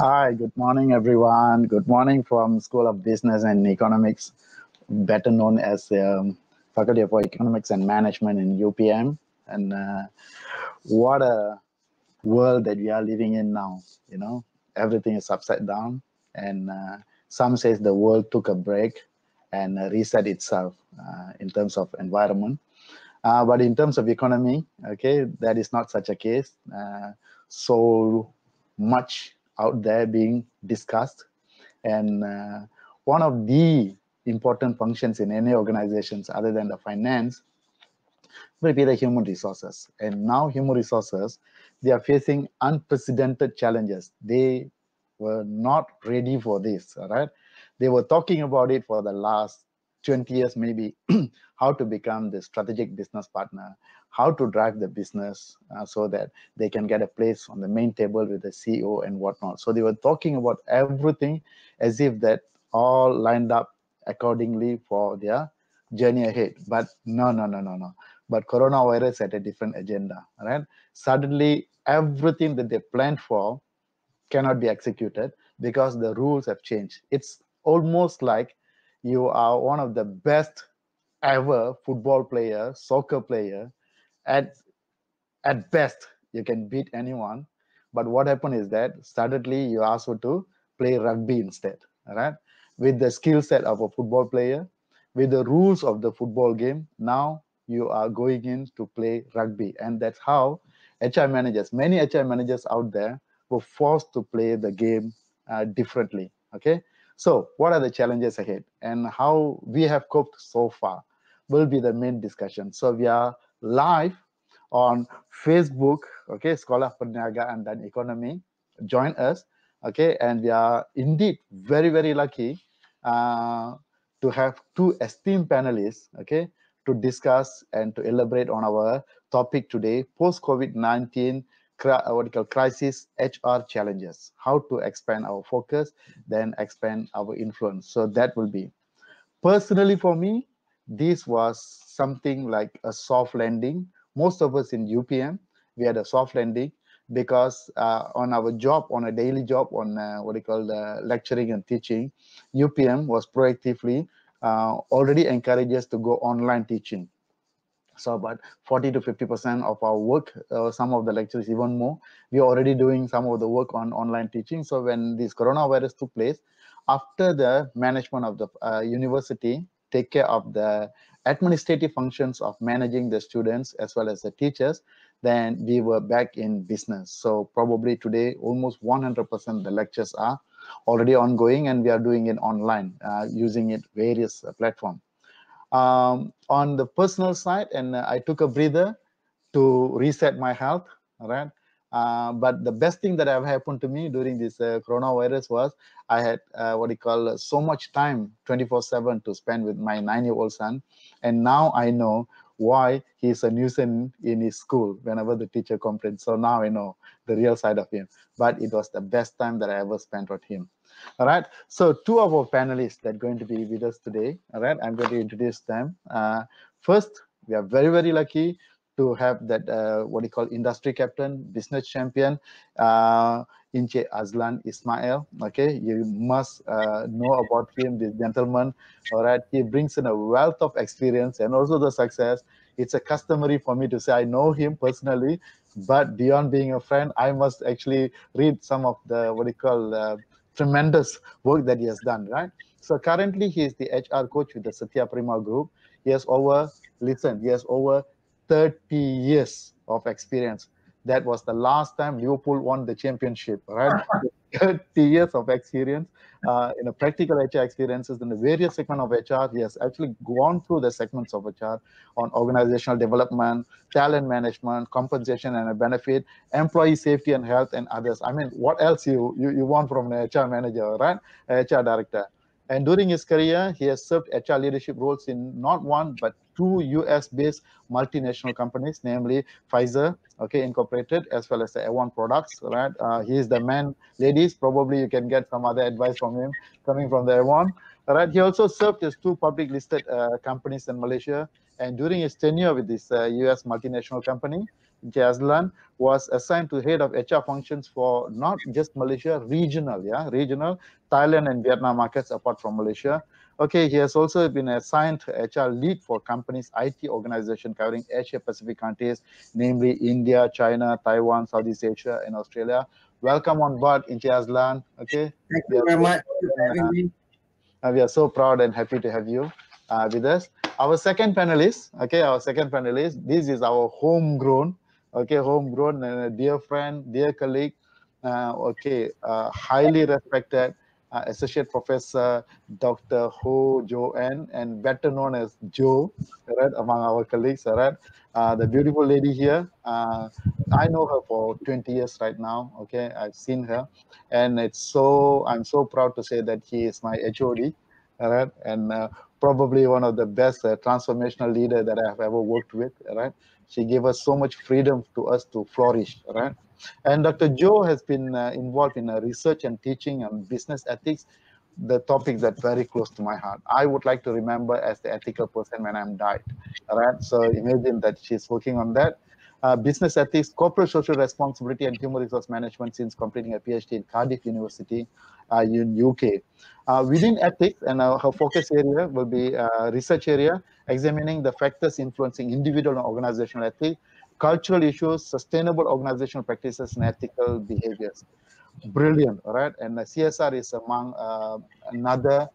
Hi, good morning, everyone. Good morning from School of Business and Economics, better known as Faculty for Economics and Management in UPM. And what a world that we are living in now. You know, everything is upside down, and some says the world took a break and reset itself in terms of environment. But in terms of economy, okay, that is not such a case. So much out there being discussed, and one of the important functions in any organizations other than the finance will be the human resources. And now human resources, they are facing unprecedented challenges. They were not ready for this, all right? They were talking about it for the last 20 years, maybe, how to become the strategic business partner, how to drive the business so that they can get a place on the main table with the CEO and whatnot. So they were talking about everything as if that all lined up accordingly for their journey ahead. But no. But coronavirus had a different agenda, right? Suddenly, everything that they planned for cannot be executed because the rules have changed. It's almost like you are one of the best ever football player, soccer player. At at best, you can beat anyone. But what happened is that suddenly you asked to play rugby instead, all right? With the skill set of a football player, with the rules of the football game, now you are going in to play rugby. And that's how HR managers, many HR managers out there were forced to play the game differently, okay? So what are the challenges ahead and how we have coped so far will be the main discussion. So we are live on Facebook, okay, Scholar Perniagaan dan Economy. Join us, okay, and we are indeed very, very lucky to have two esteemed panelists, okay, to discuss and to elaborate on our topic today, post-COVID-19 what we call crisis HR challenges, how to expand our focus, then expand our influence. So that will be. Personally, for me, this was something like a soft landing. Most of us in UPM, we had a soft landing because on our job, on a daily job, on what we call lecturing and teaching, UPM was proactively already encourages to go online teaching. So about 40 to 50% of our work, some of the lectures even more, we are already doing some of the work on online teaching. So when this coronavirus took place, after the management of the university take care of the administrative functions of managing the students as well as the teachers, then we were back in business. So probably today, almost 100% the lectures are already ongoing, and we are doing it online using it various platforms. On the personal side, and I took a breather to reset my health, all right? But the best thing that have happened to me during this coronavirus was I had what you call so much time 24/7 to spend with my 9-year-old son. And now I know why he's a nuisance in his school whenever the teacher complains. So now I know the real side of him. But it was the best time that I ever spent with him. All right. So two of our panelists that are going to be with us today. All right. I'm going to introduce them. First, we are very, very lucky to have that what you call industry captain, business champion, Inche Azlan Ismail. Okay, you must know about him, this gentleman. All right, he brings in a wealth of experience and also the success. It's a customary for me to say I know him personally, but beyond being a friend, I must actually read some of the what you call tremendous work that he has done. Right. So currently, he is the HR coach with the Satya Prima Group. He has over, listen, he has over 30 years of experience. That was the last time Liverpool won the championship, right? 30 years of experience in a practical HR experiences in the various segments of HR. He has actually gone through the segments of HR on organizational development, talent management, compensation and a benefit, employee safety and health, and others. I mean, what else you want from an HR manager, right? HR director. And during his career, he has served HR leadership roles in not one, but two US-based multinational companies, namely Pfizer, okay, Incorporated, as well as the A1 Products, right? He is the man, ladies, probably you can get some other advice from him coming from the A1. All right, he also served as two public listed companies in Malaysia. And during his tenure with this US multinational company, Jazlan, was assigned to head of HR functions for not just Malaysia, regional Thailand and Vietnam markets apart from Malaysia. Okay, he has also been assigned HR lead for company's IT organization covering Asia Pacific countries, namely India, China, Taiwan, Southeast Asia, and Australia. Welcome on board, Inti Azlan. Okay, Thank you very much for having me. we are so proud and happy to have you with us. Our second panelist, this is our homegrown, homegrown and a dear friend, dear colleague, highly respected Associate Professor Dr. Ho Joanne, and better known as Jo, right, among our colleagues, right? The beautiful lady here, I know her for 20 years right now, okay? I've seen her, and I'm so proud to say that he is my HOD, right? And probably one of the best transformational leader that I have ever worked with, right? She gave us so much freedom to us to flourish, right? And Dr. Joe has been involved in research and teaching on business ethics, the topics that very close to my heart. I would like to remember as the ethical person when I'm died, right? So imagine that she's working on that. Business ethics, corporate social responsibility, and human resource management since completing a PhD in Cardiff University in UK. Within ethics, and her focus area will be research area, examining the factors influencing individual and organizational ethics, cultural issues, sustainable organizational practices, and ethical behaviors. Brilliant, all right? And CSR is among another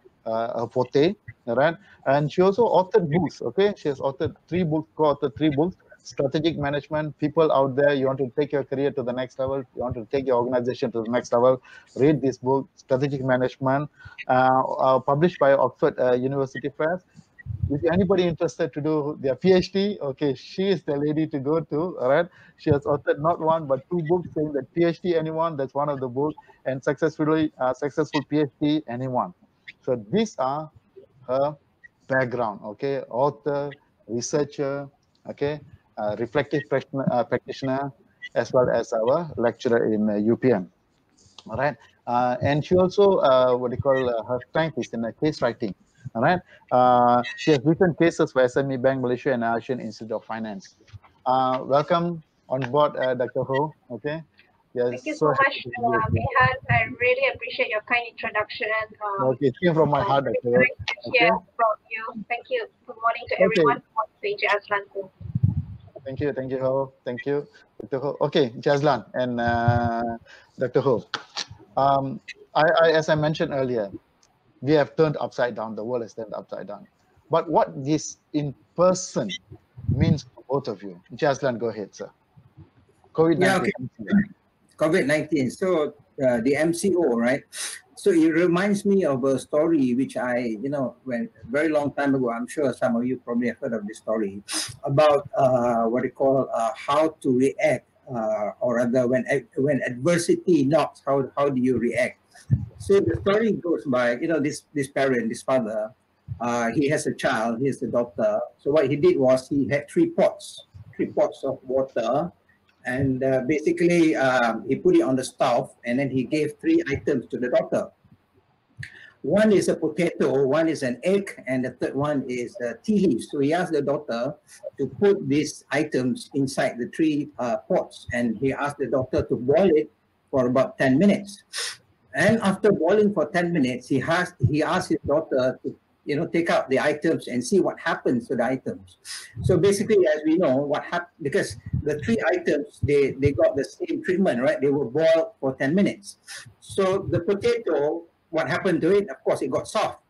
forte, all right? And she also authored books, okay? She has authored co-authored three books. Strategic management, people out there, you want to take your career to the next level, you want to take your organization to the next level, read this book, Strategic Management, published by Oxford University Press. If anybody interested to do their PhD, okay, she is the lady to go to, all right? She has authored not one, but two books saying that PhD anyone, that's one of the books, and successful PhD anyone. So these are her background, okay? Author, researcher, okay? Reflective practitioner, as well as our lecturer in UPM, all right? And she also, her strength is in case writing. All right. She has written cases for SME Bank Malaysia and Asian Institute of Finance. Welcome on board, Dr. Ho. Okay. Yes, thank you so much, MEHAN. I really appreciate your kind introduction. Okay, it came from my heart, Dr. Ho. Hear from you. Thank you. Good morning to everyone. Thank you, Azlan. Thank you, Ho. Thank you, Dr. Ho. Okay, Jazlan and Dr. Ho. As I mentioned earlier, we have turned upside down. The world has turned upside down. But what this in person means to both of you? Jazlan, go ahead, sir. COVID-19. Yeah, okay. COVID-19. So the MCO, right? So it reminds me of a story which I, when very long time ago, I'm sure some of you probably have heard of this story about how to react, or rather when adversity knocks, how do you react? So the story goes by, this parent, this father, he has a child, he's the doctor. So what he did was he had three pots of water, and basically he put it on the stove, and then he gave three items to the doctor. One is a potato, one is an egg, and the third one is tea leaves. So he asked the doctor to put these items inside the three pots, and he asked the doctor to boil it for about 10 minutes. And after boiling for 10 minutes, he asked his daughter to, take out the items and see what happens to the items. So basically, as we know, what happened, because the three items, they got the same treatment, right? They were boiled for 10 minutes. So the potato, what happened to it? Of course, it got soft.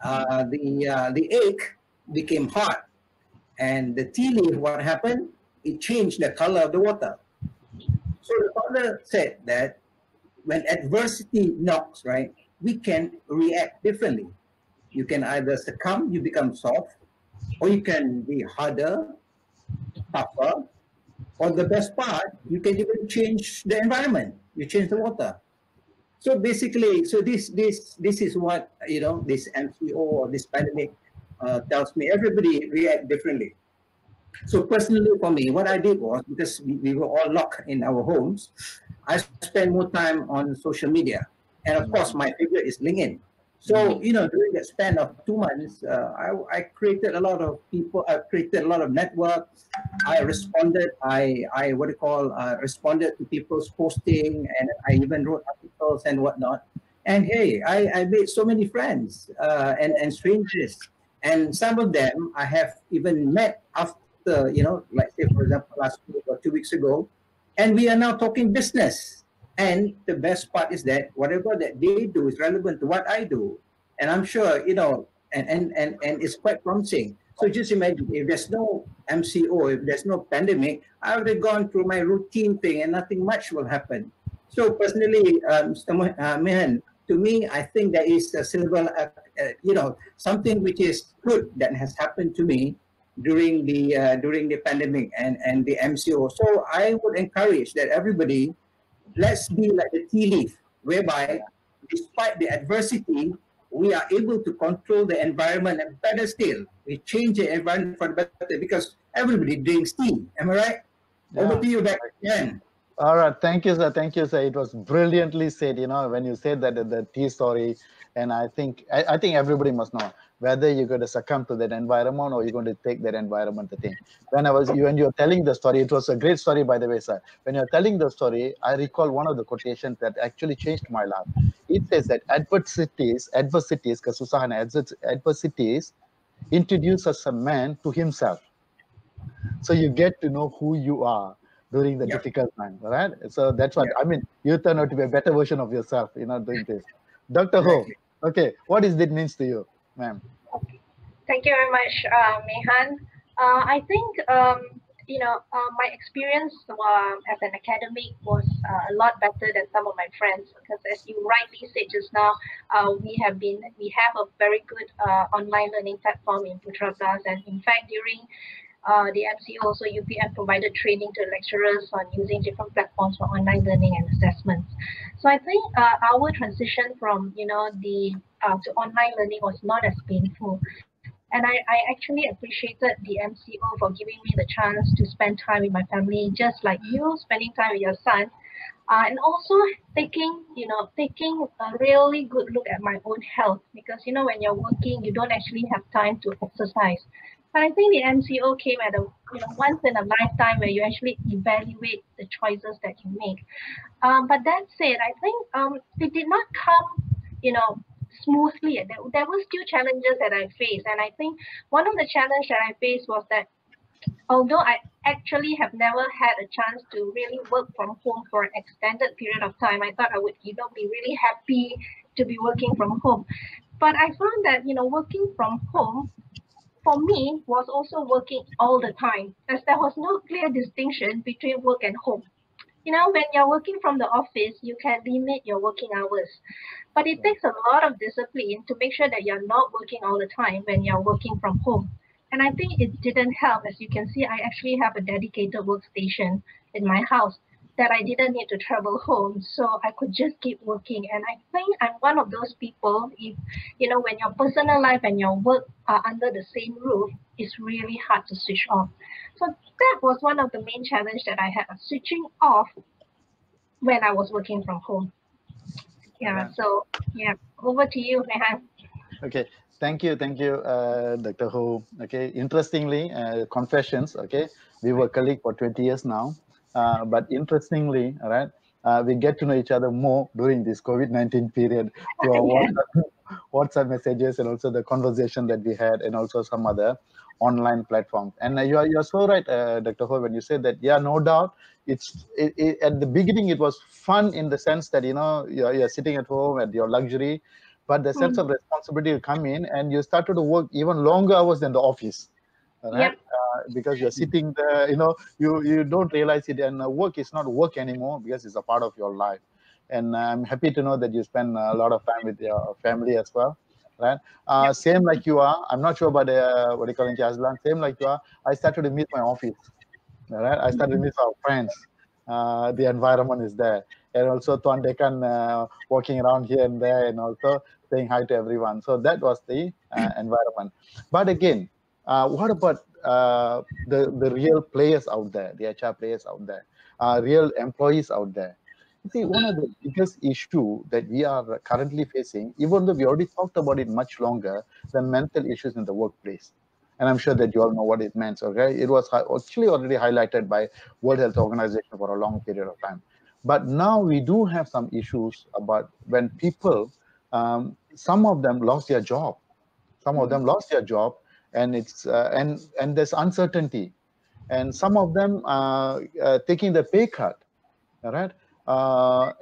The egg became hard. And the tea leaf, what happened? It changed the color of the water. So the father said that when adversity knocks, right, we can react differently. You can either succumb, you become soft, or you can be harder, tougher, or the best part, you can even change the environment. You change the water. So basically, this is what, this MCO or this pandemic tells me. Everybody react differently. So personally for me, what I did was, because we were all locked in our homes, I spent more time on social media. And of course, my favorite is LinkedIn. So, during that span of 2 months, I created a lot of people. I created a lot of networks. I responded. I what do you call responded to people's posting, and I even wrote articles and whatnot. And hey, I made so many friends and strangers, and some of them I have even met after, like say for example last week or 2 weeks ago, and we are now talking business. And the best part is that whatever that they do is relevant to what I do. And I'm sure, and it's quite promising. So just imagine if there's no MCO, if there's no pandemic, I would have gone through my routine thing and nothing much will happen. So personally, Mr. Mehan, to me, I think there is a silver, something which is good that has happened to me during the pandemic and the MCO. So I would encourage that everybody, let's be like the tea leaf, whereby despite the adversity, we are able to control the environment, and better still, we change the environment for the better because everybody drinks tea. Am I right? Yeah. Over to you back again. All right, thank you, sir. Thank you, sir. It was brilliantly said. When you said that the tea story, and I think everybody must know whether you're going to succumb to that environment or you're going to take that environment. The thing. When you're telling the story, it was a great story, by the way, sir. When you're telling the story, I recall one of the quotations that actually changed my life. It says that adversities, kesusahan, adversities introduces a man to himself. So you get to know who you are during the difficult time, right? So that's what I mean. You turn out to be a better version of yourself, doing this. Dr. Ho, okay, what does it means to you, ma'am? Thank you very much, Mehan. I think my experience as an academic was a lot better than some of my friends, because as you rightly said just now, we have a very good online learning platform in Putra Plus, and in fact during the MCO also UPM provided training to lecturers on using different platforms for online learning and assessments. So I think our transition from to online learning was not as painful. And I actually appreciated the MCO for giving me the chance to spend time with my family, just like you spending time with your son, and also taking a really good look at my own health, because when you're working, you don't actually have time to exercise. But I think the MCO came at a once in a lifetime where you actually evaluate the choices that you make. But that said, I think it did not come smoothly. There were still challenges that I faced, and I think one of the challenges that I faced was that although I actually have never had a chance to really work from home for an extended period of time, I thought I would be really happy to be working from home. But I found that working from home for me was also working all the time, as there was no clear distinction between work and home. When you're working from the office, you can limit your working hours. But it takes a lot of discipline to make sure that you're not working all the time when you're working from home. And I think it didn't help. As you can see, I actually have a dedicated workstation in my house that I didn't need to travel home, so I could just keep working. And I think I'm one of those people, if when your personal life and your work are under the same roof, it's really hard to switch off. So that was one of the main challenges that I had, switching off when I was working from home. So over to you, Mehan. Okay, thank you, Dr. Ho. Okay, interestingly, confessions. Okay, we were colleagues for 20 years now, but interestingly, all right, we get to know each other more during this COVID-19 period through our WhatsApp messages, and also the conversation that we had, and also some other online platforms. And you're so right, Dr. Ho, when you said that. Yeah, no doubt. At the beginning it was fun in the sense that you're sitting at home at your luxury, but the sense of responsibility will come in, and you started to work even longer hours than the office, right? Because you're sitting there, you don't realize it, and work is not work anymore because it's a part of your life. And I'm happy to know that you spend a lot of time with your family as well, right? Same like you are. I'm not sure about what you call in Aslan. Same like you are. I started to miss my office. All right, I started to miss our friends. The environment is there, and also Tuan Dekan walking around here and there, and also saying hi to everyone. So that was the environment. But again, what about the real players out there, the HR players out there, real employees out there? See, one of the biggest issue that we are currently facing, even though we already talked about it much longer, the mental issues in the workplace. And I'm sure that you all know what it means, okay? It was actually already highlighted by World Health Organization for a long period of time. But now we do have some issues about when people, some of them lost their job. Some of them lost their job, and it's and there's uncertainty, and some of them taking the pay cut. All right.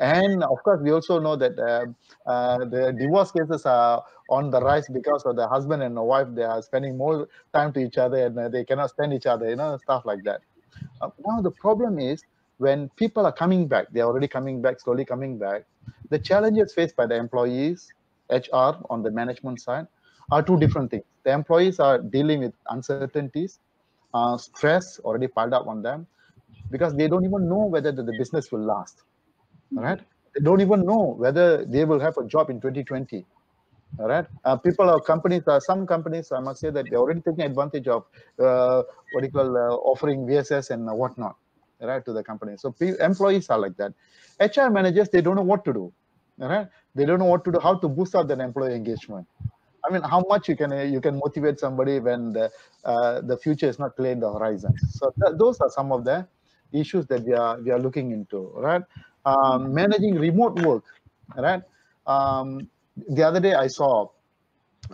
And of course, we also know that the divorce cases are on the rise because of the husband and the wife. They are spending more time to each other, and they cannot stand each other, stuff like that. Now, the problem is when people are coming back, they're already coming back, slowly coming back. The challenges faced by the employees, HR on the management side, are two different things. The employees are dealing with uncertainties, stress already piled up on them, because they don't even know whether the business will last. All right, they don't even know whether they will have a job in 2020. All right, some companies, I must say that they're already taking advantage of what you call offering VSS and whatnot, right, to the company. So employees are like that. HR managers, they don't know what to do. All right, they don't know what to do, how to boost up their employee engagement. I mean, how much you can motivate somebody when the future is not clear in the horizons. So those are some of the issues that we are looking into, right? Managing remote work, right? The other day I saw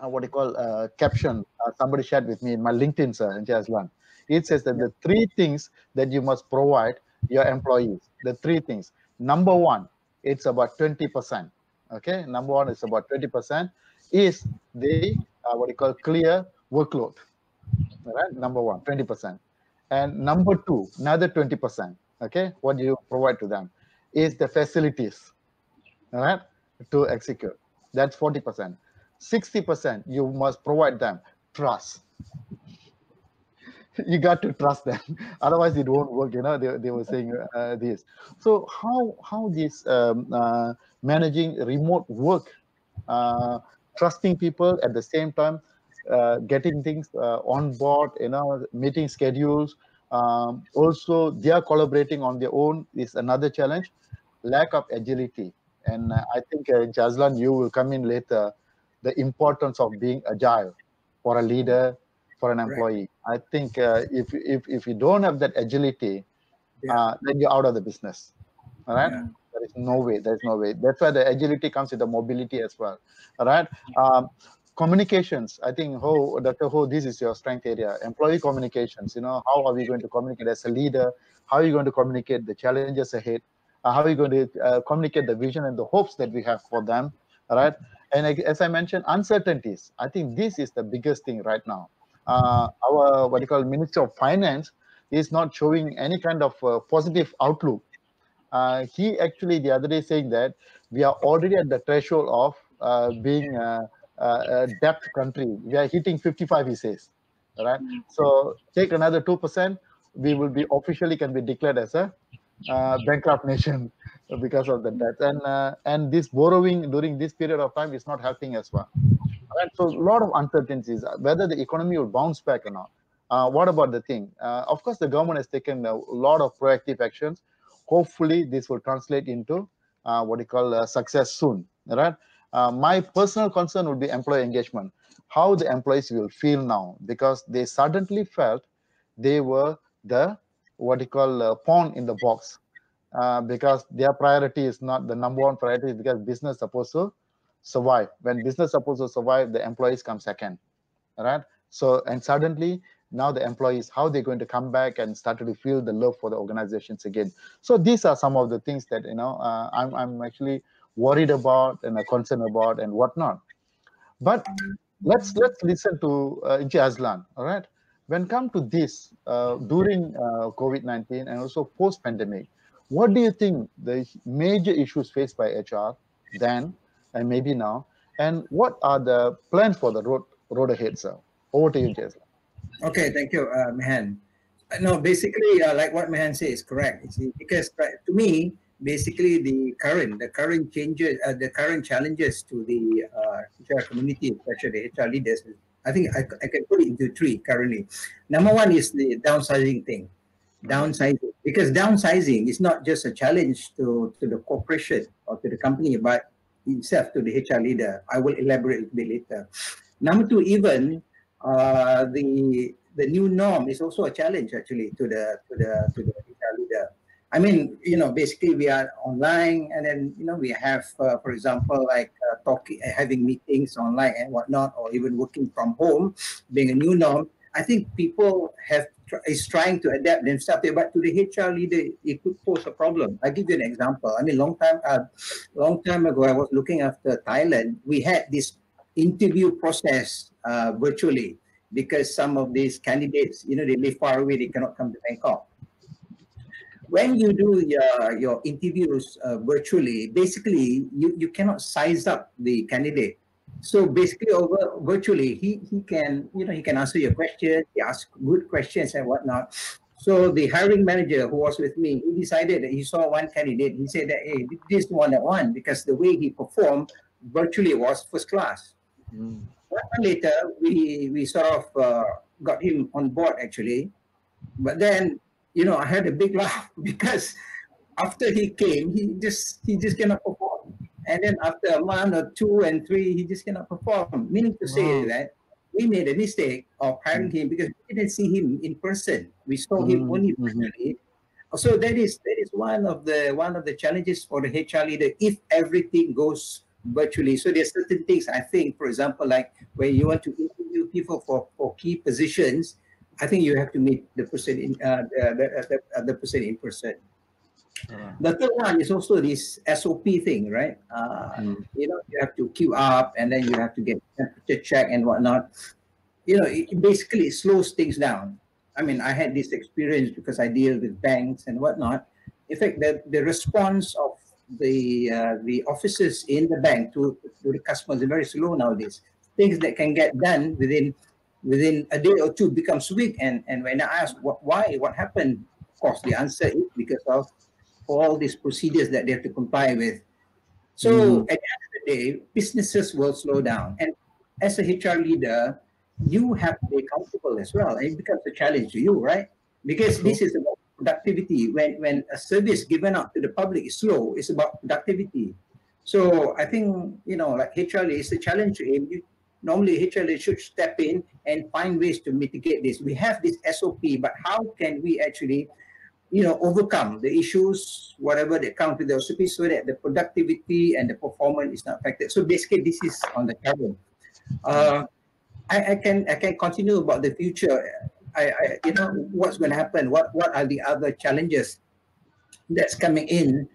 what you call caption somebody shared with me in my LinkedIn, sir, in Jaslan. It says that the three things that you must provide your employees. The three things. Number one, it's about 20%. Okay, number one is about 20%. Is the what you call clear workload. All right, number one, 20%. And number two, another 20%. Okay, what do you provide to them is the facilities. All right, to execute. That's 40%. 60%, you must provide them trust. You got to trust them, otherwise it won't work. They were saying this. So how this managing remote work, trusting people at the same time, getting things on board, meeting schedules. Also, they are collaborating on their own is another challenge. Lack of agility, and I think Jazlan, you will come in later. The importance of being agile for a leader, for an employee. Right. I think if you don't have that agility, then you're out of the business. All right. Yeah. There is no way. There's no way. That's why the agility comes with the mobility as well. All right. Communications. I think, Dr. Ho, this is your strength area. Employee communications. How are we going to communicate as a leader? How are you going to communicate the challenges ahead? How are you going to communicate the vision and the hopes that we have for them? All right. And as I mentioned, uncertainties. I think this is the biggest thing right now. Our what you call Minister of Finance is not showing any kind of positive outlook. He actually the other day saying that we are already at the threshold of being a debt country. We are hitting 55, he says. All right. So take another 2%, we will be officially can be declared as a bankrupt nation because of the debt. And this borrowing during this period of time is not helping as well. Right, so a lot of uncertainties, whether the economy will bounce back or not. What about the thing? Of course, the government has taken a lot of proactive actions. Hopefully, this will translate into what you call success soon. Right? My personal concern would be employee engagement. How the employees will feel now, because they suddenly felt they were the what you call pawn in the box, because their priority is not the number one priority, because business is supposed to survive. When business is supposed to survive, the employees come second. All right. So, and suddenly now the employees, how they're going to come back and start to feel the love for the organizations again. So these are some of the things that I'm actually worried about and concerned about and whatnot. But let's listen to Inchi Azlan. All right. When come to this during COVID-19 and also post-pandemic, what do you think the major issues faced by HR then and maybe now, and what are the plans for the road ahead, sir? Over to you, Jason. Okay, thank you, Mehan. No, basically, like what Mehan says is correct. Because to me, basically the current changes, the current challenges to the HR community, especially the HR leaders, I think I can put it into three currently. Number one is the downsizing thing. Downsizing. Because downsizing is not just a challenge to the corporation or to the company, but itself to the HR leader. I will elaborate a bit later. Number two, even the new norm is also a challenge actually to the HR leader. I mean, basically we are online, and then we have, for example, like talking, having meetings online and whatnot, or even working from home, being a new norm. I think people is trying to adapt themselves, but to the HR leader, it could pose a problem. I'll give you an example. I mean, long time ago, I was looking after Thailand. We had this interview process virtually because some of these candidates, they live far away, they cannot come to Bangkok. When you do your interviews virtually, basically you cannot size up the candidate. So basically, over virtually, he can he can answer your questions, he asks good questions and whatnot. So the hiring manager who was with me, he decided that he saw one candidate. He said that, hey, this is the one that won, because the way he performed virtually was first class. Later, we sort of got him on board actually, but then I had a big laugh because after he came, he just cannot perform, and then after a month or 2 and 3, he just cannot perform. Meaning to say that we made a mistake of hiring him because we didn't see him in person. We saw him only virtually. So that is one of the challenges for the HR leader if everything goes virtually. So there's certain things, I think, for example, like when you want to interview people for key positions, I think you have to meet the person in the person in person. The third one is also this SOP thing, right? You have to queue up, and then you have to get temperature check and whatnot. It basically slows things down. I mean, I had this experience because I deal with banks and whatnot. In fact, the response of the officers in the bank to the customers is very slow nowadays. Things that can get done within a day or two becomes weak. And when I ask why, what happened, of course, the answer is because of all these procedures that they have to comply with. So at the end of the day, businesses will slow down. And as a HR leader, you have to be accountable as well. And it becomes a challenge to you, right? Because this is about productivity. When a service given out to the public is slow, it's about productivity. So I think, like HR is a challenge to him. Normally, HR should step in and find ways to mitigate this. We have this SOP, but how can we actually, overcome the issues, whatever that come with the SOP, so that the productivity and the performance is not affected? So basically, this is on the current. I can continue about the future. What's going to happen? What are the other challenges that's coming in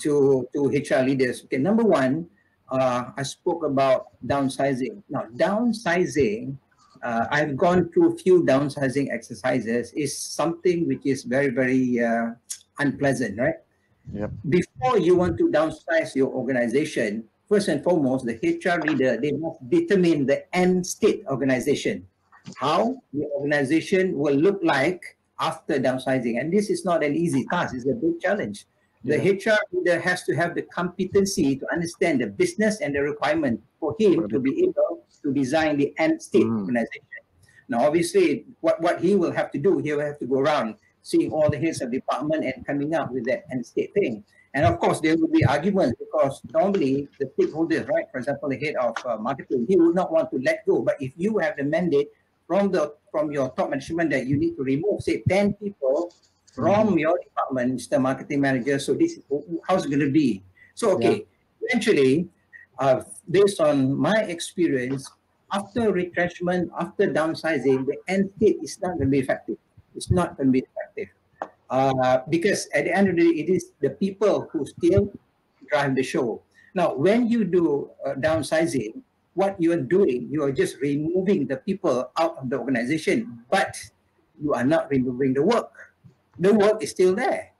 to HR leaders? Okay, number one, I spoke about downsizing. Now, downsizing, I've gone through a few downsizing exercises, is something which is very, very unpleasant, right? Yep. Before you want to downsize your organization, first and foremost, the HR leader, they must determine the end state organization, how the organization will look like after downsizing. And this is not an easy task, it's a big challenge. The HR leader has to have the competency to understand the business and the requirement for him to be able to design the end state organization. Now, obviously, what he will have to do, he will have to go around seeing all the heads of department and coming up with that end state thing. And of course, there will be arguments because normally the stakeholders, right, for example, the head of marketing, he would not want to let go. But if you have the mandate from your top management that you need to remove, say, 10 people from your department, Mr. Marketing Manager, so this is how's it going to be? So, okay, eventually, based on my experience, after retrenchment, after downsizing, the end state is not going to be effective. It's not going to be effective. Because at the end of the day, it is the people who still drive the show. Now, when you do downsizing, what you are doing, you are just removing the people out of the organization, but you are not removing the work. The work is still there.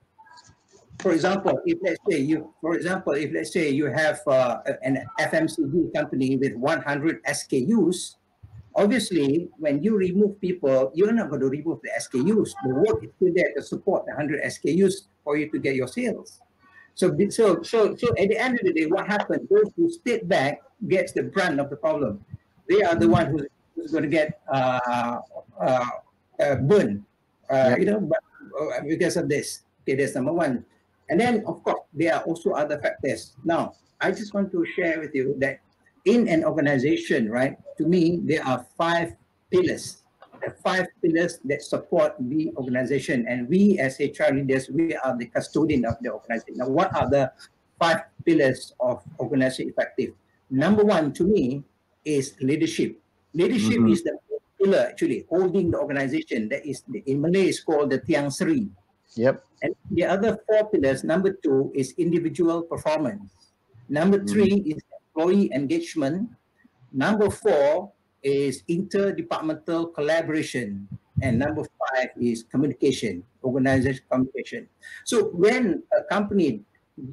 For example, if let's say you have an FMCG company with 100 SKUs, obviously, when you remove people, you're not going to remove the SKUs. The work is still there to support the 100 SKUs for you to get your sales. So at the end of the day, what happens? Those who step back gets the brunt of the problem. They are the one who's going to get burned, because of this. Okay, that's number one. And then, of course, there are also other factors. Now, I just want to share with you that in an organization, right, to me, there are 5 pillars. The 5 pillars that support the organization. And we as HR leaders, we are the custodian of the organization. Now, what are the 5 pillars of organization effective? Number one, to me, is leadership. Leadership is the pillar, actually, holding the organization. That is, in Malay, is called the Tiang Sri. Yep. And the other 4 pillars, number 2 is individual performance. Number 3 is employee engagement. Number 4 is interdepartmental collaboration. And number 5 is communication, organization communication. So when a company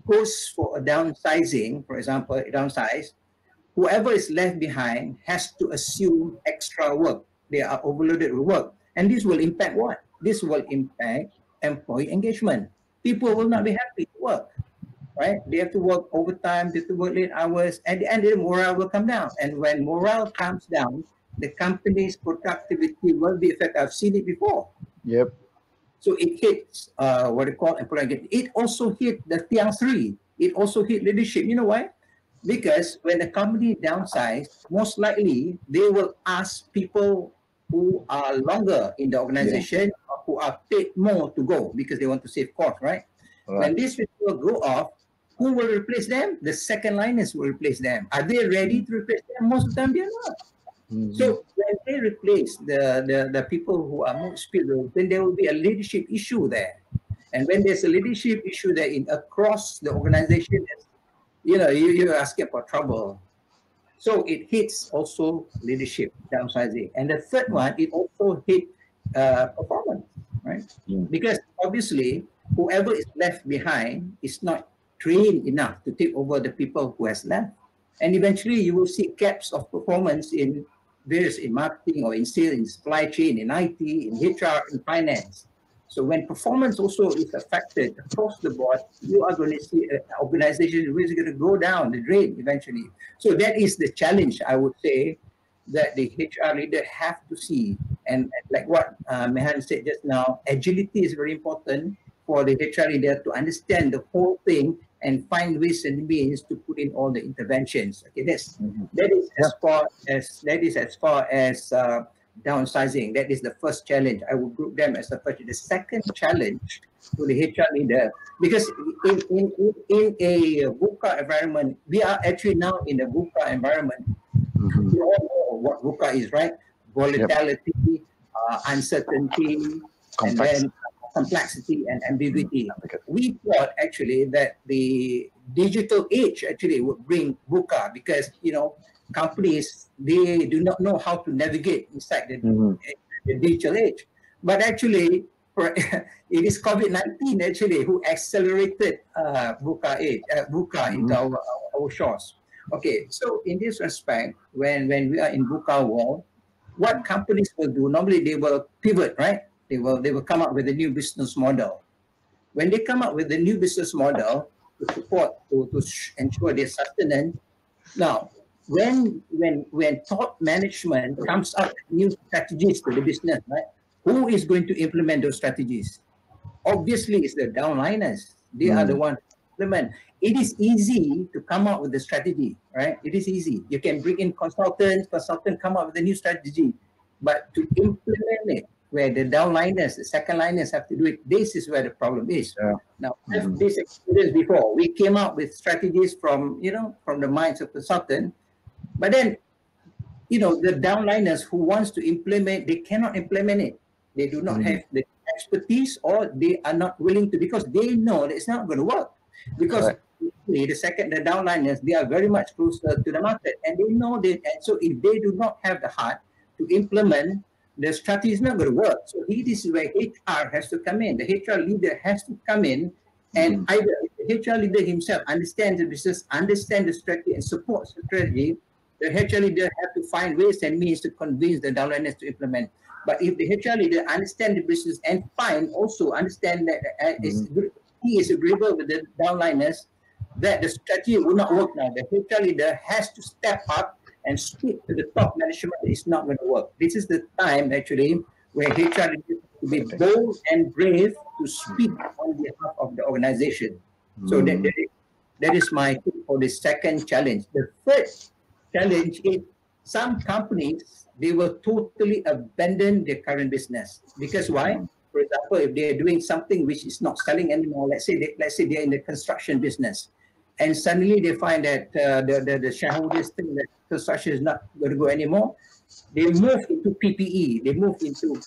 goes for a downsizing, for example, downsize, whoever is left behind has to assume extra work. They are overloaded with work. And this will impact what? This will impact employee engagement. People will not be happy to work, right? They have to work overtime, they have to work late hours, and the end of the morale will come down. And when morale comes down, the company's productivity will be affected. I've seen it before. Yep. So it hits what they call employee engagement. It also hit the Tiang Sri. It also hit leadership. You know why? Because when the company downsizes, most likely they will ask people who are longer in the organization, who are paid more to go because they want to save cost, right? When these people go off, who will replace them? The second liners will replace them. Are they ready to replace them? Most of the time they're not. So when they replace the people who are more experienced, then there will be a leadership issue there. And when there's a leadership issue there across the organization, you're asking for trouble. So it hits also leadership, downsizing. And the third one, it also hit performance, right? Because obviously, whoever is left behind is not trained enough to take over the people who has left. And eventually, you will see gaps of performance in marketing or in sales, in supply chain, in IT, in HR, in finance. So when performance also is affected across the board, you are going to see an organization which is going to go down the drain eventually. So that is the challenge, I would say, that the HR leader have to see. And like what MEHAN said just now, agility is very important for the HR leader to understand the whole thing and find ways and means to put in all the interventions. Okay, that is as far as downsizing. That is the first challenge. I would group them as the first. The second challenge to the HR leader, because in a VUCA environment, we are actually now in a VUCA environment. We all know what VUCA is, right? Volatility, uncertainty, and then complexity and ambiguity. We thought actually that the digital age actually would bring VUCA because, companies, they do not know how to navigate inside the digital age. But actually, it is COVID-19 actually who accelerated VUCA into our shores. Okay, so in this respect, when we are in VUCA world, what companies will do, normally they will pivot, right? They will come up with a new business model. When they come up with a new business model to support, to ensure their sustenance, now, when top management comes up with new strategies to the business, right? Who is going to implement those strategies? Obviously, it's the downliners. They are the ones to implement. It is easy to come up with the strategy, right? It is easy. You can bring in consultants come up with a new strategy. But to implement it, where the downliners, the second liners have to do it, this is where the problem is. Now, this experience before, we came up with strategies from the minds of consultants, but then, the downliners who wants to implement, they cannot implement it. They do not have the expertise, or they are not willing to, because they know that it's not going to work. Because the downliners, they are very much closer to the market, and they know that. And so if they do not have the heart to implement, the strategy is not going to work. So this is where HR has to come in. The HR leader has to come in, and either the HR leader himself understands the business, understand the strategy, and supports the strategy. The HR leader have to find ways and means to convince the downliners to implement. But if the HR leader understand the business and understand that he is agreeable with the downliners, that the strategy will not work now. The HR leader has to step up and speak to the top management. It's not going to work. This is the time actually where HR leaders to be bold and brave to speak on behalf organization. So that is my tip for the second challenge. The third challenge is some companies, they will totally abandon their current business. Because why? For example, if they are doing something which is not selling anymore, let's say they're in the construction business, and suddenly they find that the shareholders think that construction is not going to go anymore, they move into PPE, they move into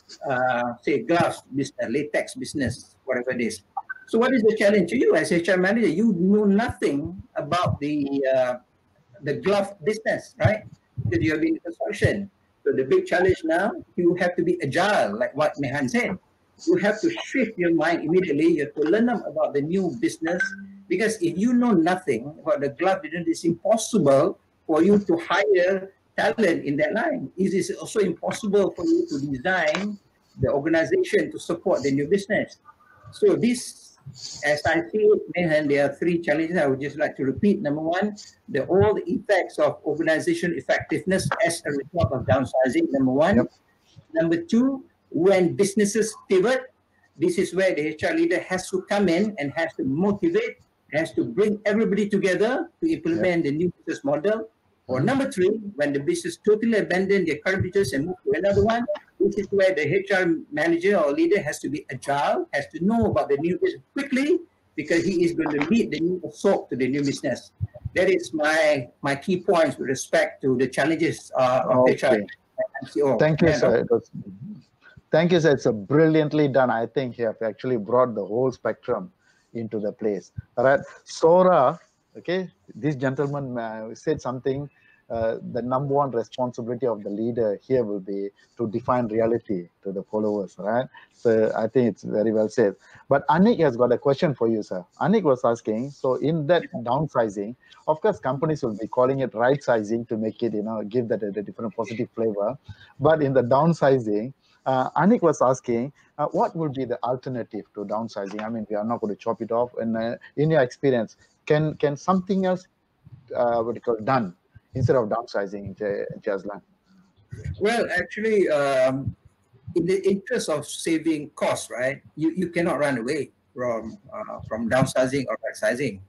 say glass business, latex business, whatever it is. So what is the challenge to you as HR manager? You know nothing about the glove business, right? Because you have been in construction. So the big challenge now, you have to be agile, like what Mehan said. You have to shift your mind immediately. You have to learn about the new business, because if you know nothing about the glove business, it's impossible for you to hire talent in that line. It is also impossible for you to design the organization to support the new business. So this, as I see it, Mehan, there are three challenges I would just like to repeat. Number one, all the effects of organization effectiveness as a result of downsizing, number one. Yep. Number two, when businesses pivot, this is where the HR leader has to come in and has to motivate, has to bring everybody together to implement the new business model. Or number three, when the business totally abandon their current business and move to another one, this is where the HR manager or leader has to be agile, has to know about the new business quickly, because he is going to lead the new assault to the new business. That is my key points with respect to the challenges of HR. Thank you, sir. Thank you, sir. It's a brilliantly done. I think you have actually brought the whole spectrum into the place. All right, Sora. Okay, this gentleman said something. The number one responsibility of the leader here will be to define reality to the followers, right? So I think it's very well said. But Anik has got a question for you, sir. Anik was asking, so in that downsizing, of course, companies will be calling it right sizing to make it, give that a different positive flavor. But in the downsizing, Anik was asking, what would be the alternative to downsizing? I mean, we are not going to chop it off. And in your experience, can something else done instead of downsizing, Jazlan? Well, actually, in the interest of saving costs, right? You cannot run away from downsizing or right-sizing,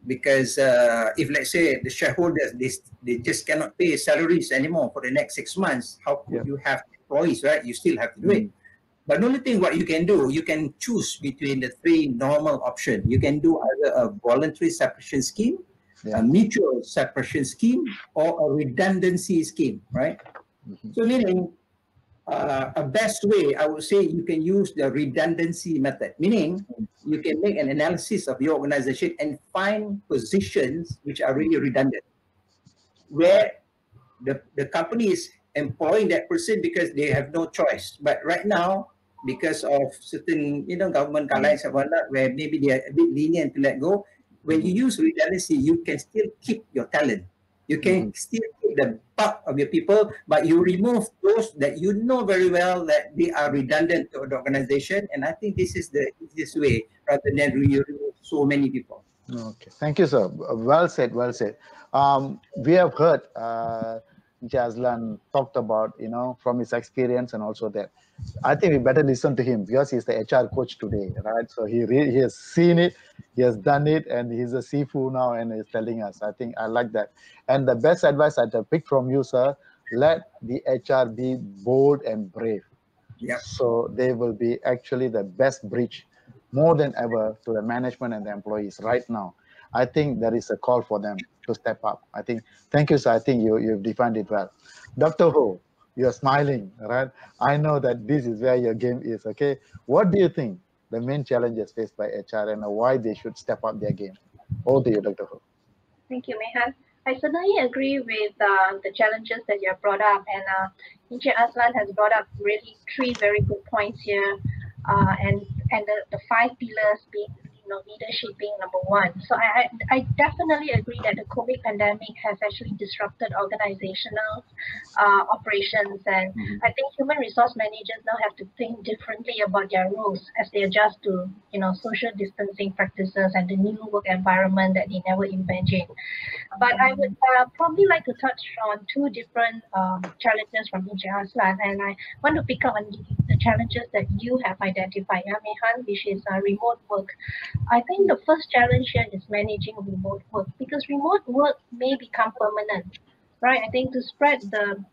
because if, let's say, the shareholders they just cannot pay salaries anymore for the next 6 months, how could you have employees, right? You still have to do it. But the only thing what you can do, you can choose between the three normal options. You can do either a voluntary separation scheme, a mutual separation scheme, or a redundancy scheme, right? So meaning, a best way, I would say, you can use the redundancy method, meaning you can make an analysis of your organization and find positions which are really redundant, where the company is employing that person because they have no choice. But right now, because of certain government guidelines and whatnot, where maybe they are a bit lenient to let go, when you use redundancy, you can still keep your talent. You can still keep the bulk of your people, but you remove those that you know very well that they are redundant to the organization. And I think this is the easiest way, rather than remove so many people. Okay, thank you, sir. Well said, well said. We have heard Jazlan talked about, from his experience, and also that I think we better listen to him because he's the HR coach today, right? So he has seen it, he has done it, and he's a Sifu now, and he's telling us. I think I like that. And the best advice I pick from you, sir, let the HR be bold and brave. Yeah. So they will be actually the best bridge, more than ever, to the management and the employees right now. I think there is a call for them to step up. I think, thank you, sir. I think you've defined it well. Dr. Ho, you're smiling, right? I know that this is where your game is, okay? What do you think the main challenges faced by HR and why they should step up their game? Over to you, Dr. Ho. Thank you, Mehan. I certainly agree with the challenges that you have brought up, and Encik Aslan has brought up really three very good points here, and the five pillars being leadership being number one. So I definitely agree that the COVID pandemic has actually disrupted organizational operations, and I think human resource managers now have to think differently about their roles as they adjust to social distancing practices and the new work environment that they never imagined. But I would probably like to touch on two different challenges from Encik Aslan, and I want to pick up on the challenges that you have identified, Mehan, which is remote work. I think the first challenge here is managing remote work, because remote work may become permanent, right? I think to spread to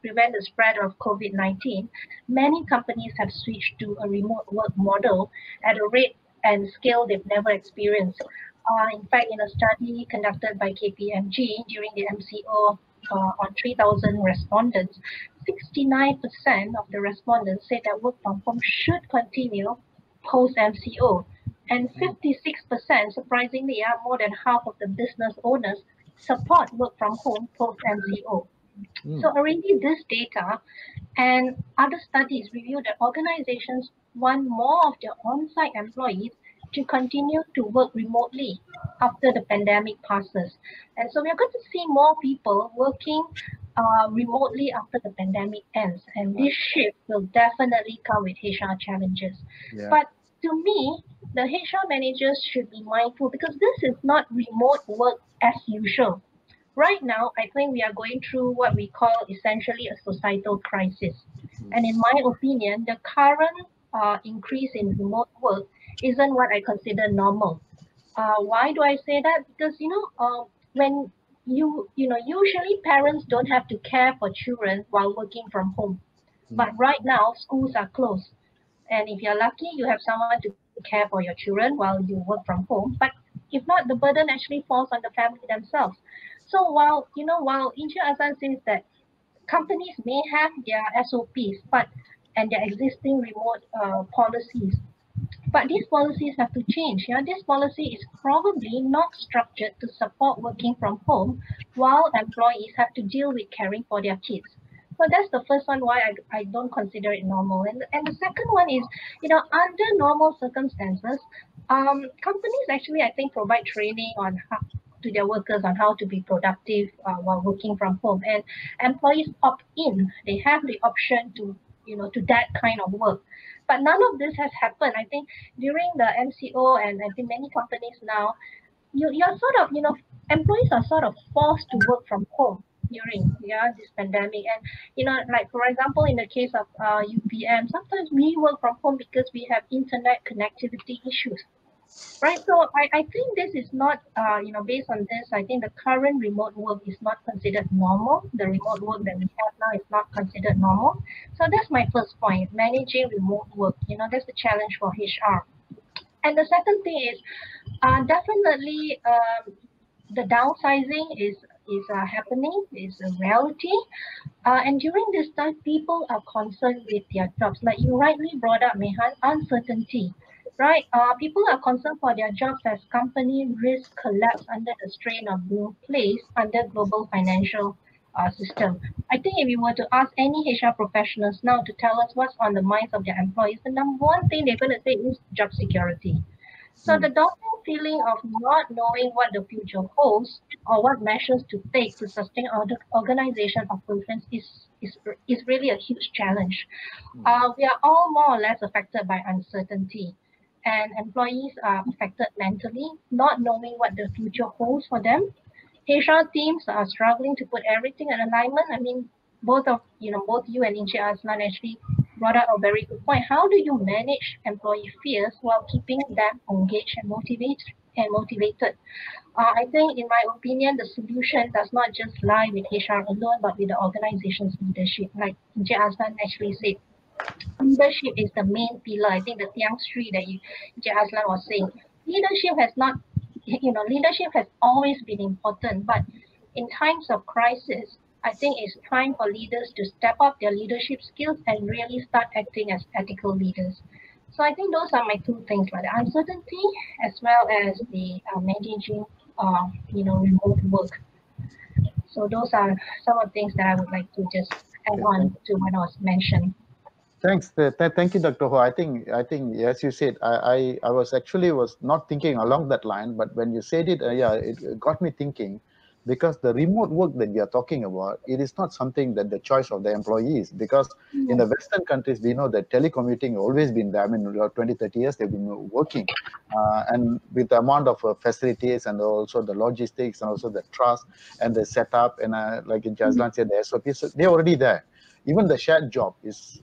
prevent the spread of COVID-19, many companies have switched to a remote work model at a rate and scale they've never experienced. In fact, in a study conducted by KPMG during the MCO on 3,000 respondents, 69% of the respondents said that work from home should continue post MCO. And 56%, surprisingly, more than half of the business owners support work from home post MCO. So already this data and other studies reveal that organizations want more of their on-site employees to continue to work remotely after the pandemic passes. And so we're going to see more people working remotely after the pandemic ends. And this shift will definitely come with HR challenges. Yeah. But to me, the HR managers should be mindful, because this is not remote work as usual. Right now, I think we are going through what we call essentially a societal crisis. And in my opinion, the current increase in remote work isn't what I consider normal. Why do I say that? Because, when usually parents don't have to care for children while working from home. But right now, schools are closed. And if you're lucky, you have someone to care for your children while you work from home. But if not, the burden actually falls on the family themselves. So while Inja Azan says that companies may have their SOPs and their existing remote policies, but these policies have to change. This policy is probably not structured to support working from home while employees have to deal with caring for their kids. So that's the first one why I don't consider it normal. And the second one is, under normal circumstances, companies actually, I think, provide training on how to their workers on how to be productive while working from home. And employees opt in. They have the option to that kind of work. But none of this has happened. I think during the MCO, and I think many companies now, you're sort of, employees are sort of forced to work from home during this pandemic. And like for example, in the case of UPM, sometimes we work from home because we have internet connectivity issues. Right, so I think this is not, based on this, I think the current remote work is not considered normal. The remote work that we have now is not considered normal. So that's my first point, managing remote work. That's the challenge for HR. And the second thing is definitely the downsizing is happening, is a reality. And during this time, people are concerned with their jobs. Like you rightly brought up, Mehan, uncertainty. Right, people are concerned for their jobs as company risk collapse under the strain of being placed under global financial system. I think if you were to ask any HR professionals now to tell us what's on the minds of their employees, the number one thing they're going to say is job security. So the daunting feeling of not knowing what the future holds or what measures to take to sustain organization operations is really a huge challenge. We are all more or less affected by uncertainty. And employees are affected mentally, not knowing what the future holds for them. HR teams are struggling to put everything in alignment. I mean, both you and Inche Aslan actually brought up a very good point. How do you manage employee fears while keeping them engaged and motivated? I think, in my opinion, the solution does not just lie with HR alone, but with the organization's leadership. Like Inche Aslan actually said, leadership is the main pillar. I think the Tiang Sri that Aslan was saying, leadership has always been important, but in times of crisis, I think it's time for leaders to step up their leadership skills and really start acting as ethical leaders. So I think those are my two things, like the uncertainty as well as the managing, remote work. So those are some of the things that I would like to just add on to what I was mentioned. Thanks. Thank you, Dr. Ho. I think, as you said, I was not thinking along that line, but when you said it, it got me thinking, because the remote work that we are talking about, it is not something that the choice of the employees, because in the Western countries, we know that telecommuting has always been there. I mean, 20, 30 years, they've been working. And with the amount of facilities and also the logistics and also the trust and the setup, and like Jazlan said, the SOPs, they're already there. Even the shared job it's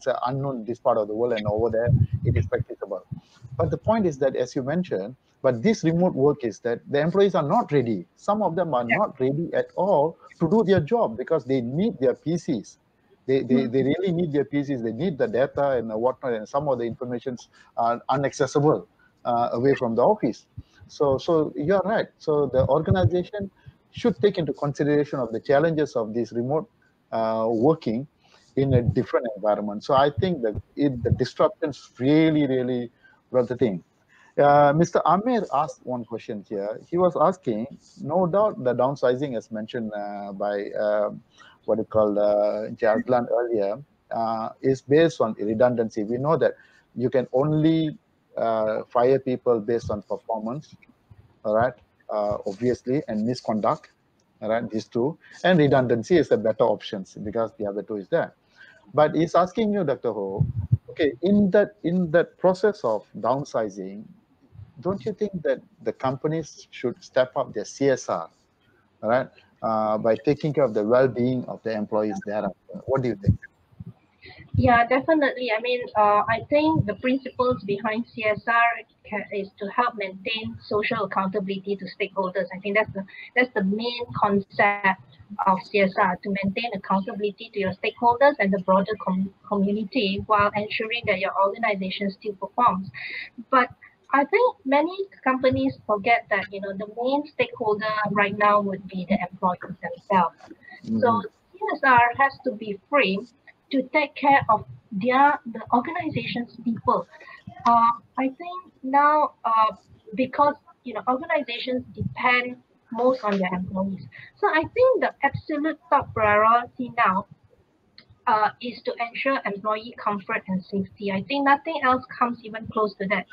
an unknown this part of the world, and over there it is practicable. But the point is that, as you mentioned, but this remote work is that the employees are not ready. Some of them are not ready at all to do their job because they need their PCs. They really need their PCs. They need the data and whatnot, and some of the informations are inaccessible away from the office. So you're right. So the organization should take into consideration of the challenges of this remote working in a different environment. So I think that the disruptions really were the thing. Mr. Amir asked one question here. He was asking, no doubt the downsizing as mentioned by what you call Jazlan earlier is based on redundancy. We know that you can only fire people based on performance, all right, obviously, and misconduct, all right, these two. And redundancy is a better option because the other two is there. But he's asking you, Dr. Ho, okay, in that process of downsizing, don't you think that the companies should step up their CSR, all right, by taking care of the well-being of the employees thereafter? What do you think? Yeah, definitely. I mean, I think the principles behind CSR is to help maintain social accountability to stakeholders. I think that's the main concept of CSR, to maintain accountability to your stakeholders and the broader community while ensuring that your organization still performs. But I think many companies forget that the main stakeholder right now would be the employees themselves. So CSR has to be framed to take care of the organization's people. I think now because organizations depend most on their employees. So I think the absolute top priority now is to ensure employee comfort and safety. I think nothing else comes even close to that.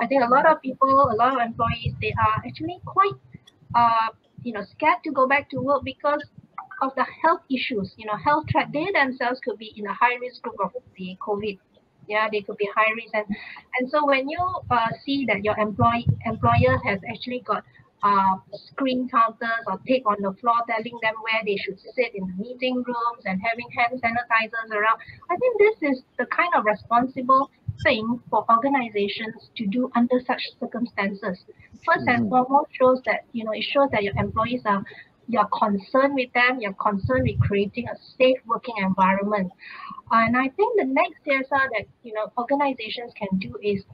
I think a lot of people, a lot of employees, they are actually quite scared to go back to work because of the health issues. Health threat. They themselves could be in a high risk group of the COVID. Yeah, they could be high risk, and so when you see that your employer has actually got screen counters or tape on the floor telling them where they should sit in the meeting rooms and having hand sanitizers around, I think this is the kind of responsible thing for organizations to do under such circumstances. First and foremost, shows that it shows that your employees you're concerned with them, you're concerned with creating a safe working environment. And I think the next CSR that organizations can do is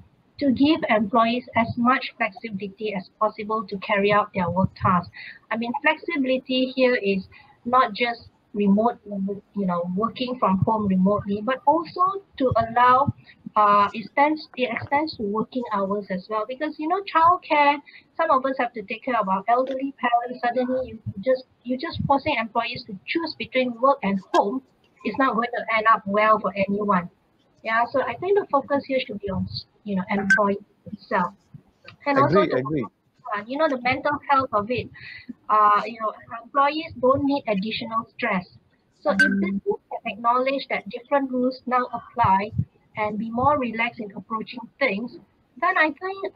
to give employees as much flexibility as possible to carry out their work tasks. I mean, flexibility here is not just remote, working from home remotely, but also to allow it extends to working hours as well, because childcare, some of us have to take care of our elderly parents. Suddenly you just forcing employees to choose between work and home is not going to end up well for anyone. Yeah, so I think the focus here should be on employee itself, and also Agree. The mental health of it. Employees don't need additional stress. So if business can acknowledge that different rules now apply and be more relaxed in approaching things, then I think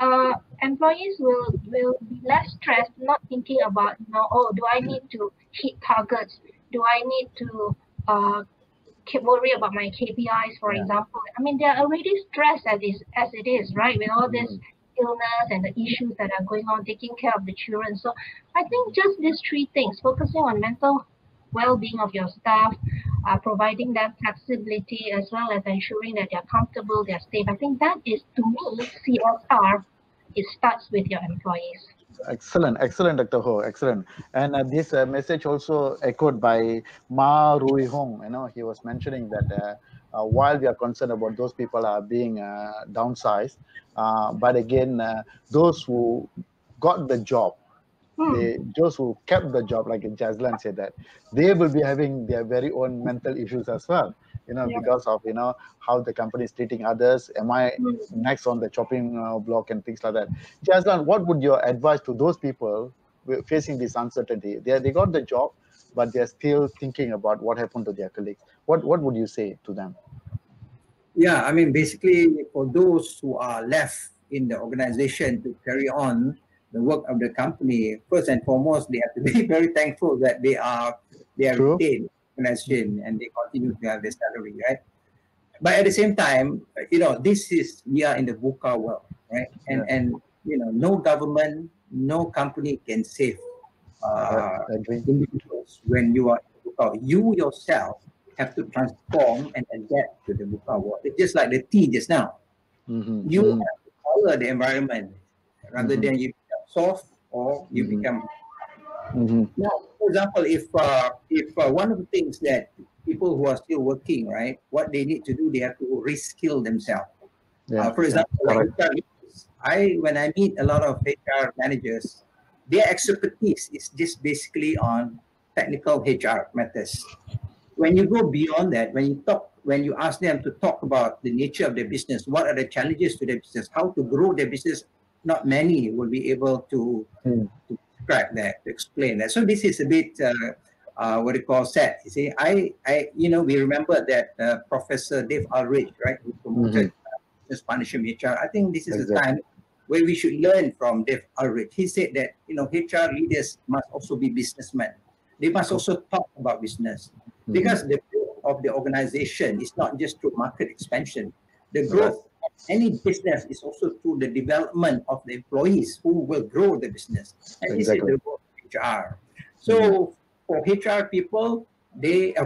employees will be less stressed, not thinking about do I need to hit targets? Do I need to worry about my KPIs, for example? I mean, they're already stressed as it is, right? With all this illness and the issues that are going on, taking care of the children. So I think just these three things, focusing on mental well-being of your staff, providing them flexibility, as well as ensuring that they're comfortable, they're safe. I think that is, to me, CSR. It starts with your employees. Excellent, Dr. Ho, excellent. And this message also echoed by Ma Rui Hong. He was mentioning that while we are concerned about those people are being downsized, but again, those who got the job, those who kept the job, like Jazlan said, that they will be having their very own mental issues as well. Because of how the company is treating others. Am I next on the chopping block and things like that? Jazlan, what would your advice to those people facing this uncertainty? They got the job, but they're still thinking about what happened to their colleagues. What would you say to them? Yeah, I mean, basically, for those who are left in the organization to carry on the work of the company, first and foremost, they have to be very thankful that they are retained organization and they continue to have their salary, right? But at the same time, we are in the VUCA world. right? And no government, no company can save Agree. individuals when you are in the VUCA. You yourself have to transform and adapt to the VUCA world. It's just like the tea just now. You have to color the environment rather than you become soft or you become. Now, for example, if one of the things that people who are still working, right, what they need to do, they have to reskill themselves. For example, like HR leaders, when I meet a lot of HR managers, their expertise is just basically on technical HR matters. When you go beyond that, when you ask them to talk about the nature of their business, what are the challenges to their business, how to grow their business, not many will be able to describe that, to explain that. So this is a bit what you call sad. You see, we remember that Professor Dave Ulrich, right, who promoted business partnership HR. I think this is the time where we should learn from Dave Ulrich. He said that HR leaders must also be businessmen. They must also talk about business because the growth of the organization is not just through market expansion. The growth of any business is also through the development of the employees who will grow the business. And this is the role of HR. So for HR people,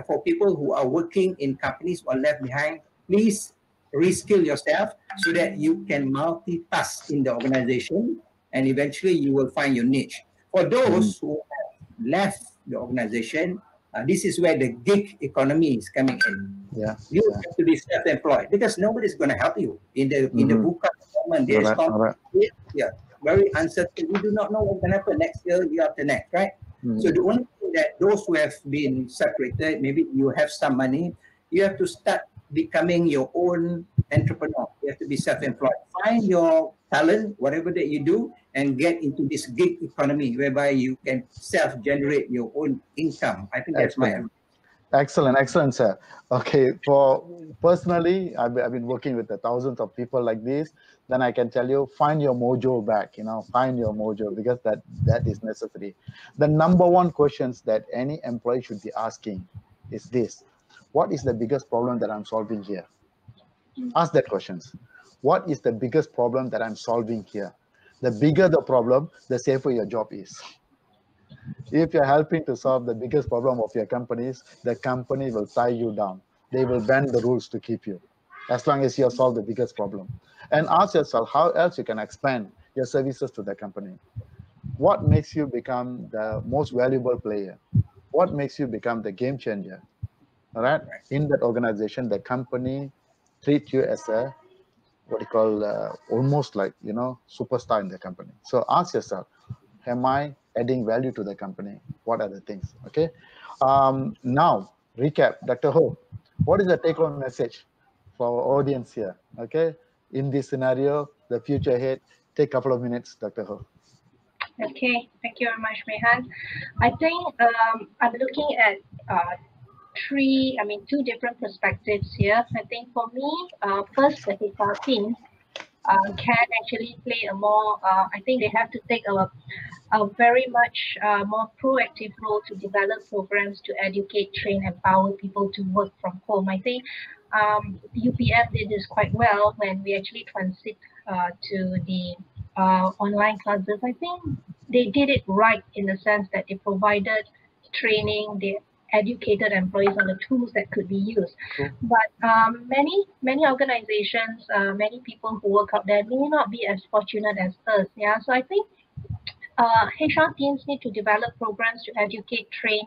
for people who are working in companies who are left behind, please reskill yourself so that you can multitask in the organization and eventually you will find your niche. For those who have left the organization, this is where the gig economy is coming in. You have to be self-employed because nobody's going to help you in the VUCA environment. There is very uncertain. We do not know what's going to happen next year, year after next, right? So the only thing that those who have been separated, maybe you have some money, you have to start becoming your own entrepreneur. You have to be self-employed. Find your talent, whatever that you do, and get into this gig economy whereby you can self-generate your own income. I think that's my advice. Excellent, sir. Okay, for personally, I've been working with thousands of people like this. Then I can tell you, find your mojo back. Find your mojo because that is necessary. The number one questions that any employee should be asking is this: what is the biggest problem that I'm solving here? Ask that questions. What is the biggest problem that I'm solving here? The bigger the problem, the safer your job is. If you're helping to solve the biggest problem of your companies, the company will tie you down. They will bend the rules to keep you, as long as you solve the biggest problem. And ask yourself how else you can expand your services to the company. What makes you become the most valuable player? What makes you become the game changer? All right? In that organization, the company treat you as a almost like superstar in the company. So ask yourself, am I adding value to the company? What are the things? Okay. Now recap, Dr. Ho, what is the take-home message for our audience here? Okay, in this scenario, the future ahead. Take a couple of minutes, Dr. Ho. Okay, thank you very much, Mehan. I think I'm looking at two different perspectives here. I think for me, first, the HR team can actually play a more, I think they have to take a very much more proactive role to develop programs to educate, train, empower people to work from home. I think UPM did this quite well when we actually transit to the online classes. I think they did it right in the sense that they provided training, they educated employees on the tools that could be used. But many organizations, many people who work out there may not be as fortunate as us. Yeah, so I think HR teams need to develop programs to educate, train,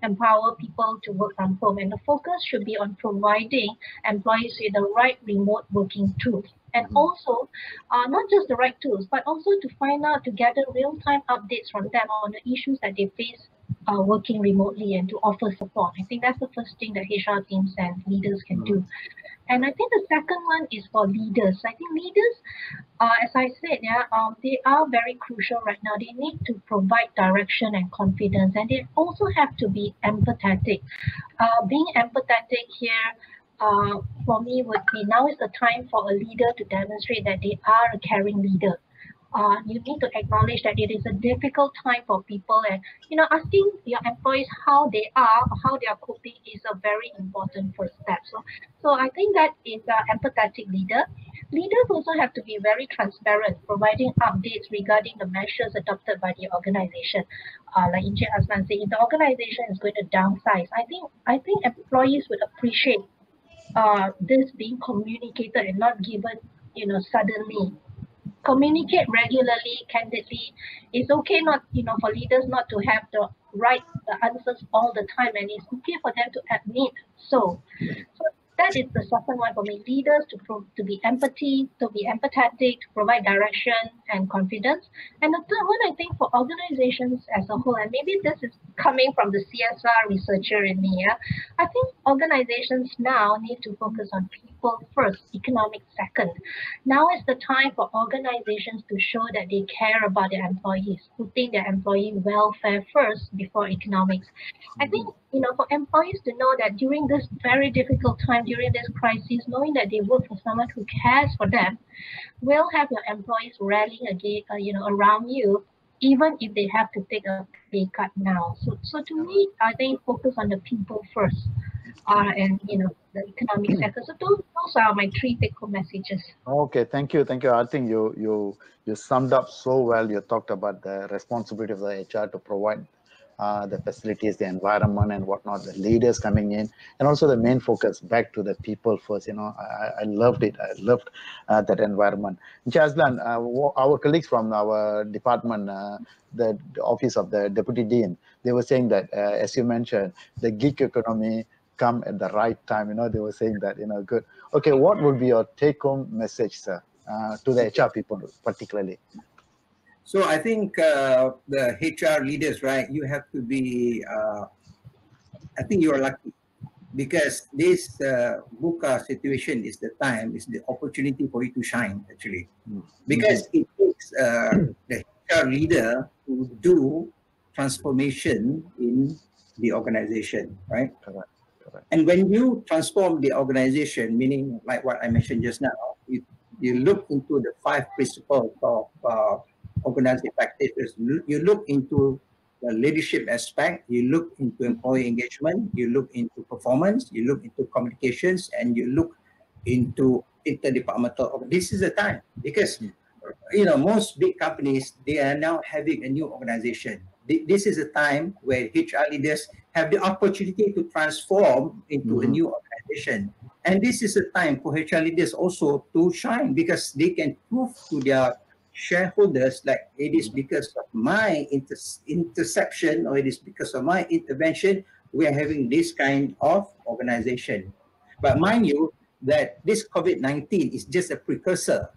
empower people to work from home. And the focus should be on providing employees with the right remote working tools. And also, not just the right tools, but also to find out, to gather real-time updates from them on the issues that they face working remotely and to offer support. I think that's the first thing that HR teams and leaders can do. And I think the second one is for leaders. I think leaders, as I said, they are very crucial right now. They need to provide direction and confidence, and they also have to be empathetic. Being empathetic here, for me, would be now is the time for a leader to demonstrate that they are a caring leader. You need to acknowledge that it is a difficult time for people, and asking your employees how they are, how they are coping is a very important first step. So I think that is an empathetic leader. leaders also have to be very transparent, providing updates regarding the measures adopted by the organization. Like Encik Azlan said, if the organization is going to downsize, I think employees would appreciate this being communicated and not given, suddenly. Communicate regularly, candidly. It's okay not, for leaders not to have the answers all the time, and it's okay for them to admit so. So that is the second one for me. Leaders to be empathetic, to provide direction and confidence. And the third one, I think, for organizations as a whole, and maybe this is coming from the CSR researcher in me, I think organizations now need to focus on people first, economics second. Now is the time for organizations to show that they care about their employees, putting their employee welfare first before economics. I think, for employees to know that during this very difficult time, during this crisis, knowing that they work for someone who cares for them, will have your employees rallying again, around you, even if they have to take a pay cut now. So to me, I think focus on the people first, and the economic sector. So those are my three take-home messages. Okay, thank you. I think you summed up so well. You talked about the responsibility of the HR to provide the facilities, the environment and whatnot, the leaders coming in, and also the main focus back to the people first. I loved it. I loved that environment. Azlan, our colleagues from our department, the office of the Deputy Dean, they were saying that, as you mentioned, the gig economy come at the right time. They were saying that, good. Okay, what would be your take-home message, sir, to the HR people particularly? So I think the HR leaders, right, you have to be, I think you are lucky, because this VUCA situation is the opportunity for you to shine, actually. Because it takes the HR leader to do transformation in the organization, right? Correct. And when you transform the organization, meaning like what I mentioned just now, you look into the 5 principles of organizational practices. You look into the leadership aspect, you look into employee engagement, you look into performance, you look into communications, and you look into interdepartmental. This is the time, because most big companies, they are now having a new organization. This is a time where HR leaders have the opportunity to transform into a new organization. And this is a time for HR leaders also to shine, because they can prove to their shareholders, like, it is because of my interception, or it is because of my intervention, we are having this kind of organization. But mind you, that this COVID-19 is just a precursor.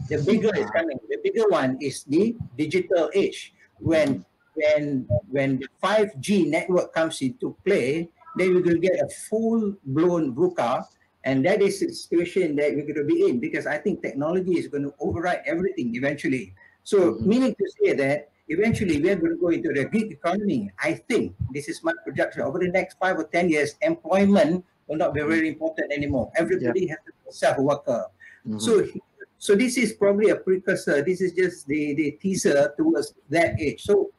The bigger is coming. The bigger one is the digital age. When the 5G network comes into play, then we will get a full-blown VUCA, and that is the situation that we're going to be in, because I think technology is going to override everything eventually. So meaning to say that eventually we are going to go into the gig economy. I think this is my projection. Over the next 5 or 10 years, employment will not be very important anymore. Everybody has to be a self-worker. So this is probably a precursor. This is just the teaser towards that age. So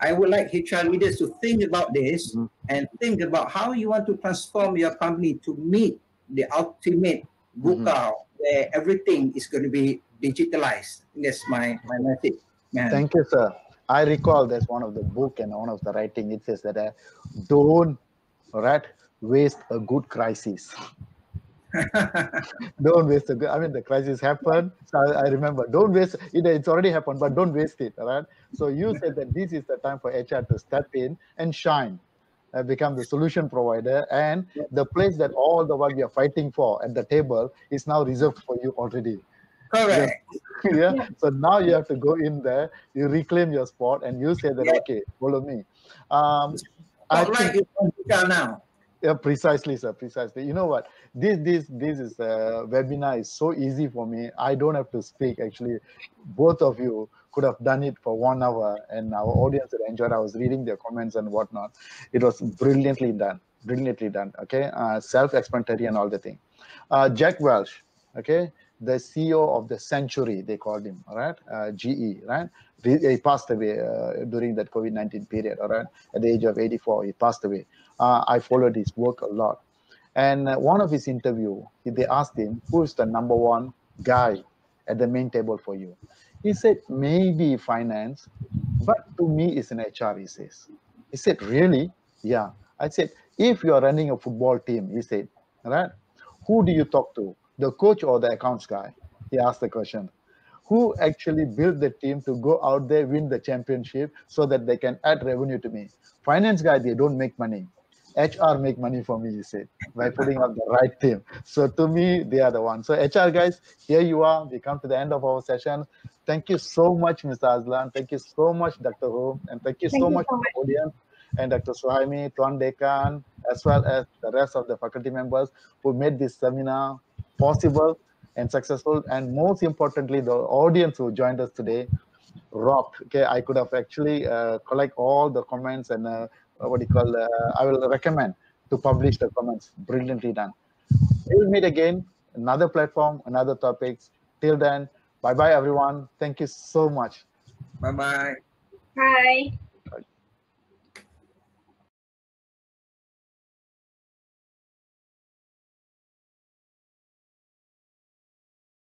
I would like HR leaders to think about this and think about how you want to transform your company to meet the ultimate VUCA, where everything is going to be digitalized. That's my message. Thank you, sir. I recall there's one of the book and one of the writing. It says that don't waste a good crisis. Don't waste a good. I mean, the crisis happened. So I remember, don't waste it. It's already happened, but don't waste it. All right. So you said that this is the time for HR to step in and shine. Become the solution provider, and the place that all the while we are fighting for at the table is now reserved for you already. Correct. So now you have to go in there, you reclaim your spot, and you say that, okay, follow me. I think now. Yeah, precisely, sir. Precisely. You know what? This is webinar is so easy for me. I don't have to speak. Actually, both of you could have done it for 1 hour, and our audience would enjoy. I was reading their comments and whatnot. It was brilliantly done. Brilliantly done. Okay, self-explanatory and all the thing. Jack Welch. Okay, the CEO of the century, they called him. All right, GE. Right. He passed away during that COVID-19 period. All right, at the age of 84, he passed away. I followed his work a lot. And one of his interview, they asked him, who is the #1 guy at the main table for you? He said, maybe finance, but to me it's an HR, he says. He said, really? Yeah. I said, if you are running a football team, he said, right, who do you talk to? The coach or the accounts guy? He asked the question. Who actually built the team to go out there, win the championship so that they can add revenue to me? Finance guy, they don't make money. HR make money for me, he said, by putting up the right team. So to me, they are the ones. So HR guys, here you are. We come to the end of our session. Thank you so much, Mr. Azlan. Thank you so much, Dr. Ho. And thank you Thank so you much so to the much. audience and Dr. Suhaimi, Tuan Dekan, as well as the rest of the faculty members who made this seminar possible and successful. And most importantly, the audience who joined us today rocked. Okay, I could have actually collect all the comments and what do you call? I will recommend to publish the comments. Brilliantly done. We will meet again, another platform, another topics. Till then, bye bye everyone. Thank you so much. Bye bye. Bye.